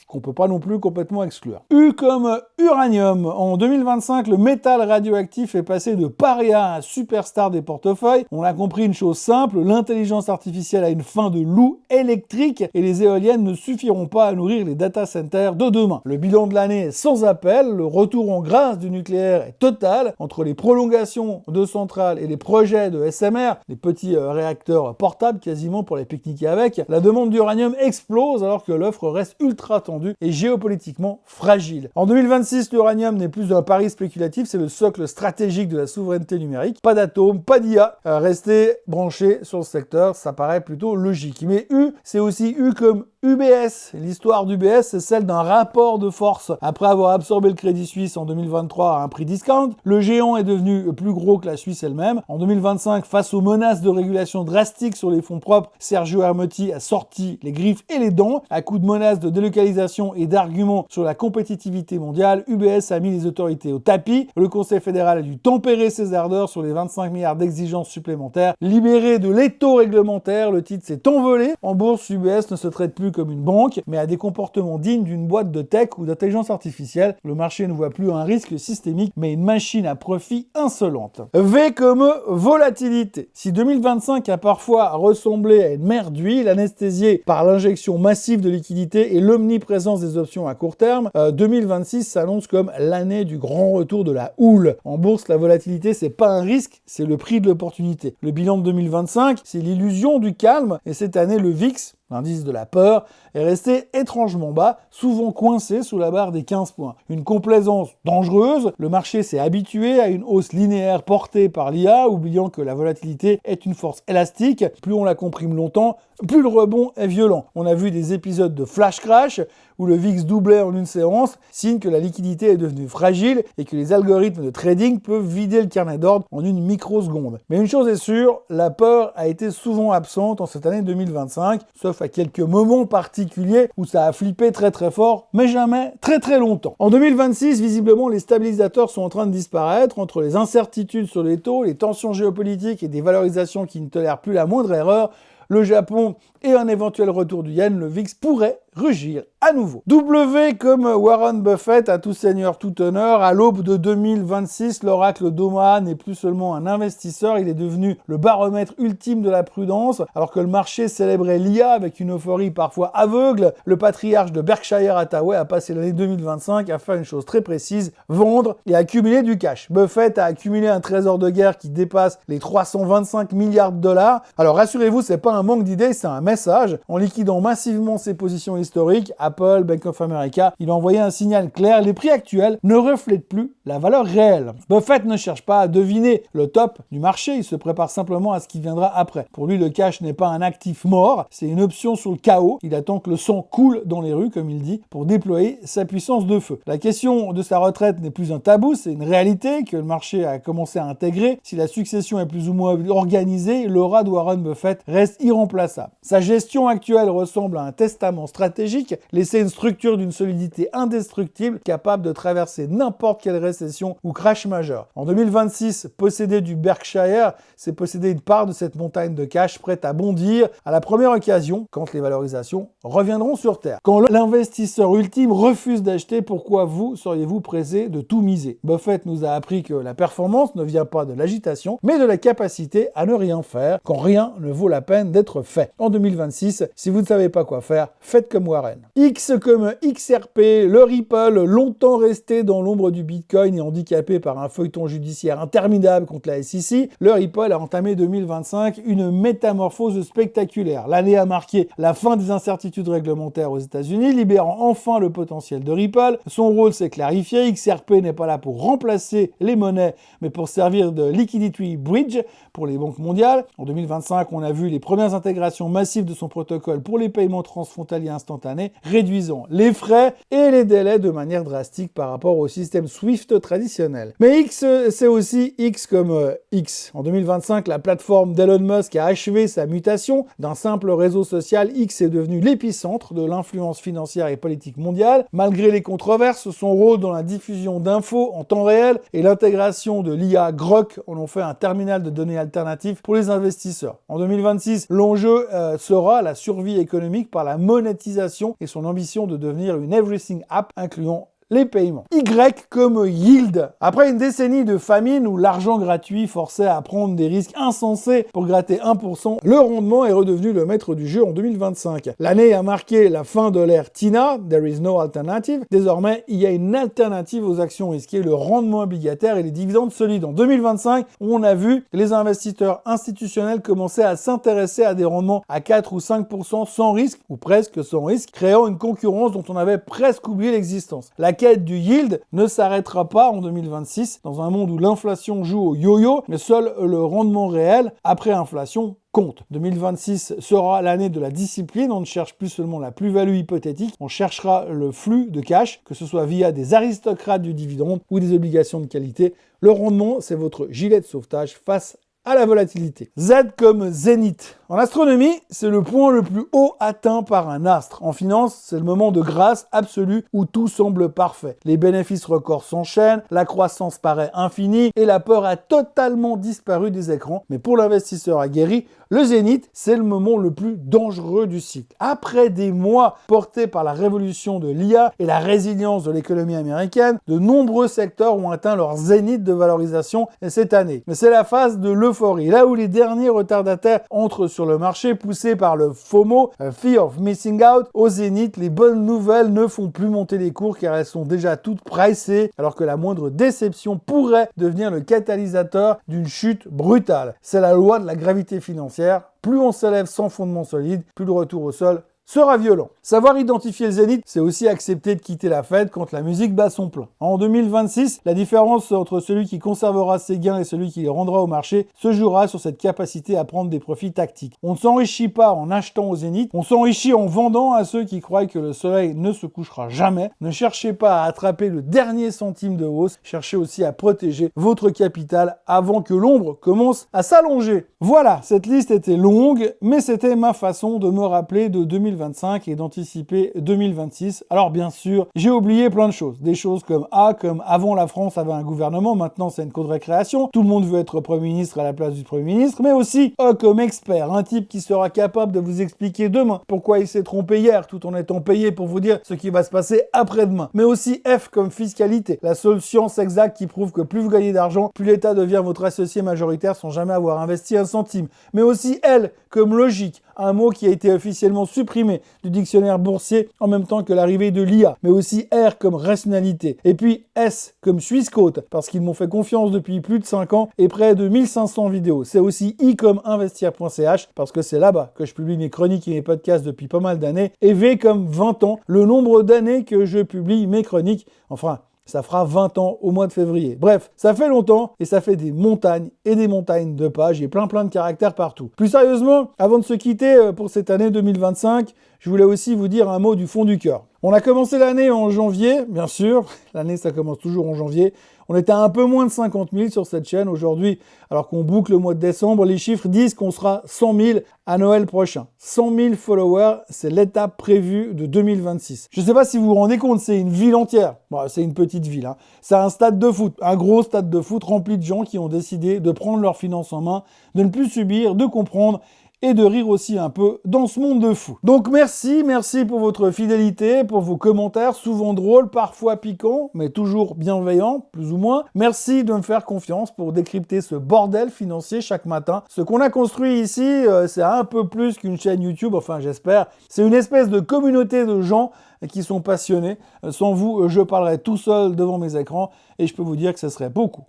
Qu'on peut pas non plus complètement exclure. U comme uranium. En 2025, le métal radioactif est passé de paria à superstar des portefeuilles. On a compris une chose simple, l'intelligence artificielle a une fin de loup électrique et les éoliennes ne suffiront pas à nourrir les data centers de demain. Le bilan de l'année est sans appel, le retour en grâce du nucléaire est total. Entre les prolongations de centrales et les projets de SMR, les petits réacteurs portables quasiment pour les pique-niquer avec, la demande d'uranium explose alors que l'offre reste ultra tendue et géopolitiquement fragile. En 2026, l'uranium n'est plus un pari spéculatif, c'est le socle stratégique de la souveraineté numérique. Pas d'atomes, pas d'IA. Rester branché sur le secteur, ça paraît plutôt logique. Mais U, c'est aussi U comme UBS. L'histoire d'UBS, c'est celle d'un rapport de force. Après avoir absorbé le Crédit Suisse en 2023 à un prix discount, le géant est devenu plus gros que la Suisse elle-même. En 2025, face aux menaces de régulation drastiques sur les fonds propres, Sergio Ermotti a sorti les griffes et les dents. À coups de menaces de délocalisation et d'arguments sur la compétitivité mondiale, UBS a mis les autorités au tapis. Le Conseil fédéral a dû tempérer ses ardeurs sur les 25 milliards d'exigences supplémentaires. Libéré de l'étau réglementaire, le titre s'est envolé. En bourse, UBS ne se traite plus comme une banque, mais a des comportements dignes d'une boîte de tech ou d'intelligence artificielle. Le marché ne voit plus un risque systémique, mais une machine à profit insolente. V comme volatilité. Si 2025 a parfois ressemblé à une mer d'huile, anesthésiée par l'injection massive de liquidités et l'omniprésence des options à court terme, 2026 s'annonce comme l'année du grand retour de la houle. En bourse, la volatilité, c'est pas un risque, c'est le prix de l'opportunité. Le bilan de 2025, c'est l'illusion du calme, et cette année, le VIX, l'indice de la peur, est resté étrangement bas, souvent coincé sous la barre des 15 points. Une complaisance dangereuse, le marché s'est habitué à une hausse linéaire portée par l'IA, oubliant que la volatilité est une force élastique. Plus on la comprime longtemps, plus le rebond est violent. On a vu des épisodes de flash crash où le VIX doublait en une séance, signe que la liquidité est devenue fragile et que les algorithmes de trading peuvent vider le carnet d'ordre en une microseconde. Mais une chose est sûre, la peur a été souvent absente en cette année 2025, sauf à quelques moments particuliers où ça a flippé très très fort, mais jamais très très longtemps. En 2026, visiblement, les stabilisateurs sont en train de disparaître entre les incertitudes sur les taux, les tensions géopolitiques et des valorisations qui ne tolèrent plus la moindre erreur. Le Japon et un éventuel retour du yen, le VIX pourrait rugir à nouveau. W comme Warren Buffett, à tout seigneur, tout honneur. À l'aube de 2026, l'oracle d'Omaha n'est plus seulement un investisseur, il est devenu le baromètre ultime de la prudence. Alors que le marché célébrait l'IA avec une euphorie parfois aveugle, le patriarche de Berkshire Hathaway a passé l'année 2025 à faire une chose très précise, vendre et accumuler du cash. Buffett a accumulé un trésor de guerre qui dépasse les 325 milliards de dollars. Alors rassurez-vous, c'est pas un manque d'idées, c'est un message. En liquidant massivement ses positions historiques, Apple, Bank of America, il a envoyé un signal clair, les prix actuels ne reflètent plus la valeur réelle. Buffett ne cherche pas à deviner le top du marché, il se prépare simplement à ce qui viendra après. Pour lui, le cash n'est pas un actif mort, c'est une option sur le chaos. Il attend que le sang coule dans les rues, comme il dit, pour déployer sa puissance de feu. La question de sa retraite n'est plus un tabou, c'est une réalité que le marché a commencé à intégrer. Si la succession est plus ou moins organisée, l'aura de Warren Buffett reste irremplaçable. Sa gestion actuelle ressemble à un testament stratégique, laisser une structure d'une solidité indestructible, capable de traverser n'importe quelle récession ou crash majeur. En 2026, posséder du Berkshire, c'est posséder une part de cette montagne de cash prête à bondir à la première occasion, quand les valorisations reviendront sur Terre. Quand l'investisseur ultime refuse d'acheter, pourquoi vous seriez-vous pressé de tout miser? Buffett nous a appris que la performance ne vient pas de l'agitation, mais de la capacité à ne rien faire quand rien ne vaut la peine d'être fait. En 2026, si vous ne savez pas quoi faire, faites comme Warren. X comme XRP, le Ripple, longtemps resté dans l'ombre du Bitcoin et handicapé par un feuilleton judiciaire interminable contre la SEC, le Ripple a entamé 2025 une métamorphose spectaculaire. L'année a marqué la fin des incertitudes réglementaires aux États-Unis, libérant enfin le potentiel de Ripple. Son rôle s'est clarifié, XRP n'est pas là pour remplacer les monnaies, mais pour servir de liquidity bridge pour les banques mondiales. En 2025, on a vu les premières intégrations massives de son protocole pour les paiements transfrontaliers instantanés, réduisant les frais et les délais de manière drastique par rapport au système SWIFT traditionnel. Mais X, c'est aussi X comme X. En 2025, la plateforme d'Elon Musk a achevé sa mutation. D'un simple réseau social, X est devenu l'épicentre de l'influence financière et politique mondiale. Malgré les controverses, son rôle dans la diffusion d'infos en temps réel et l'intégration de l'IA Grok en ont fait un terminal de données alternatif pour les investisseurs. En 2026, l'enjeu sera la survie économique par la monétisation et son ambition de devenir une everything app incluant les paiements. Y comme yield. Après une décennie de famine où l'argent gratuit forçait à prendre des risques insensés pour gratter 1%, le rendement est redevenu le maître du jeu en 2025. L'année a marqué la fin de l'ère TINA, There is no alternative. Désormais, il y a une alternative aux actions risquées, le rendement obligataire et les dividendes solides. En 2025, on a vu que les investisseurs institutionnels commençaient à s'intéresser à des rendements à 4 ou 5% sans risque, ou presque sans risque, créant une concurrence dont on avait presque oublié l'existence. La quête du yield ne s'arrêtera pas en 2026, dans un monde où l'inflation joue au yo-yo, mais seul le rendement réel après inflation compte. 2026 sera l'année de la discipline, on ne cherche plus seulement la plus-value hypothétique, on cherchera le flux de cash, que ce soit via des aristocrates du dividende ou des obligations de qualité. Le rendement, c'est votre gilet de sauvetage face à la volatilité. Z comme zénith. En astronomie, c'est le point le plus haut atteint par un astre. En finance, c'est le moment de grâce absolue où tout semble parfait. Les bénéfices records s'enchaînent, la croissance paraît infinie et la peur a totalement disparu des écrans. Mais pour l'investisseur aguerri, le zénith, c'est le moment le plus dangereux du cycle. Après des mois portés par la révolution de l'IA et la résilience de l'économie américaine, de nombreux secteurs ont atteint leur zénith de valorisation cette année. Mais c'est la phase de l'euphorie, là où les derniers retardataires entrent sur le marché poussés par le FOMO, Fear of Missing Out. Au zénith, les bonnes nouvelles ne font plus monter les cours car elles sont déjà toutes pricées, alors que la moindre déception pourrait devenir le catalyseur d'une chute brutale. C'est la loi de la gravité financière. Plus on s'élève sans fondement solide, plus le retour au sol sera violent. Savoir identifier le zénith, c'est aussi accepter de quitter la fête quand la musique bat son plein. En 2026, la différence entre celui qui conservera ses gains et celui qui les rendra au marché se jouera sur cette capacité à prendre des profits tactiques. On ne s'enrichit pas en achetant au zénith, on s'enrichit en vendant à ceux qui croient que le soleil ne se couchera jamais. Ne cherchez pas à attraper le dernier centime de hausse, cherchez aussi à protéger votre capital avant que l'ombre commence à s'allonger. Voilà, cette liste était longue, mais c'était ma façon de me rappeler de 2025 et d'anticiper 2026. Alors bien sûr, j'ai oublié plein de choses. Des choses comme comme avant la France avait un gouvernement, maintenant c'est une cour de récréation. Tout le monde veut être Premier ministre à la place du Premier ministre. Mais aussi comme expert, un type qui sera capable de vous expliquer demain pourquoi il s'est trompé hier, tout en étant payé pour vous dire ce qui va se passer après-demain. Mais aussi F comme fiscalité, la seule science exacte qui prouve que plus vous gagnez d'argent, plus l'État devient votre associé majoritaire sans jamais avoir investi un centime. Mais aussi L comme logique, un mot qui a été officiellement supprimé du dictionnaire boursier en même temps que l'arrivée de l'IA, mais aussi R comme rationalité. Et puis S comme Swissquote, parce qu'ils m'ont fait confiance depuis plus de 5 ans et près de 1500 vidéos. C'est aussi I comme investir.ch, parce que c'est là-bas que je publie mes chroniques et mes podcasts depuis pas mal d'années. Et V comme 20 ans, le nombre d'années que je publie mes chroniques. Enfin, ça fera 20 ans au mois de février. Bref, ça fait longtemps et ça fait des montagnes et des montagnes de pages et plein de caractères partout. Plus sérieusement, avant de se quitter pour cette année 2025, je voulais aussi vous dire un mot du fond du cœur. On a commencé l'année en janvier, bien sûr. L'année, ça commence toujours en janvier. On était à un peu moins de 50 000 sur cette chaîne aujourd'hui, alors qu'on boucle le mois de décembre. Les chiffres disent qu'on sera 100 000 à Noël prochain. 100 000 followers, c'est l'étape prévue de 2026. Je ne sais pas si vous vous rendez compte, c'est une ville entière. Bon, c'est une petite ville, hein. C'est un stade de foot, un gros stade de foot rempli de gens qui ont décidé de prendre leurs finances en main, de ne plus subir, de comprendre et de rire aussi un peu dans ce monde de fou. Donc merci pour votre fidélité, pour vos commentaires, souvent drôles, parfois piquants, mais toujours bienveillants, plus ou moins. Merci de me faire confiance pour décrypter ce bordel financier chaque matin. Ce qu'on a construit ici, c'est un peu plus qu'une chaîne YouTube, enfin j'espère. C'est une espèce de communauté de gens qui sont passionnés. Sans vous, je parlerais tout seul devant mes écrans et je peux vous dire que ce serait beaucoup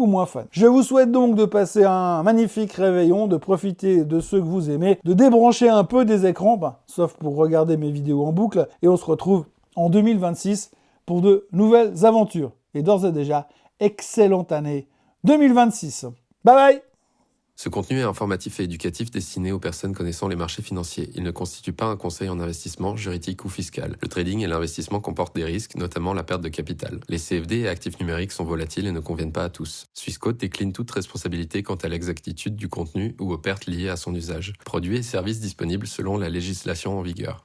moins fun. Je vous souhaite donc de passer un magnifique réveillon, de profiter de ceux que vous aimez, de débrancher un peu des écrans, sauf pour regarder mes vidéos en boucle, et on se retrouve en 2026 pour de nouvelles aventures. Et d'ores et déjà, excellente année 2026. Bye bye! Ce contenu est informatif et éducatif destiné aux personnes connaissant les marchés financiers. Il ne constitue pas un conseil en investissement, juridique ou fiscal. Le trading et l'investissement comportent des risques, notamment la perte de capital. Les CFD et actifs numériques sont volatiles et ne conviennent pas à tous. Swissquote décline toute responsabilité quant à l'exactitude du contenu ou aux pertes liées à son usage. Produits et services disponibles selon la législation en vigueur.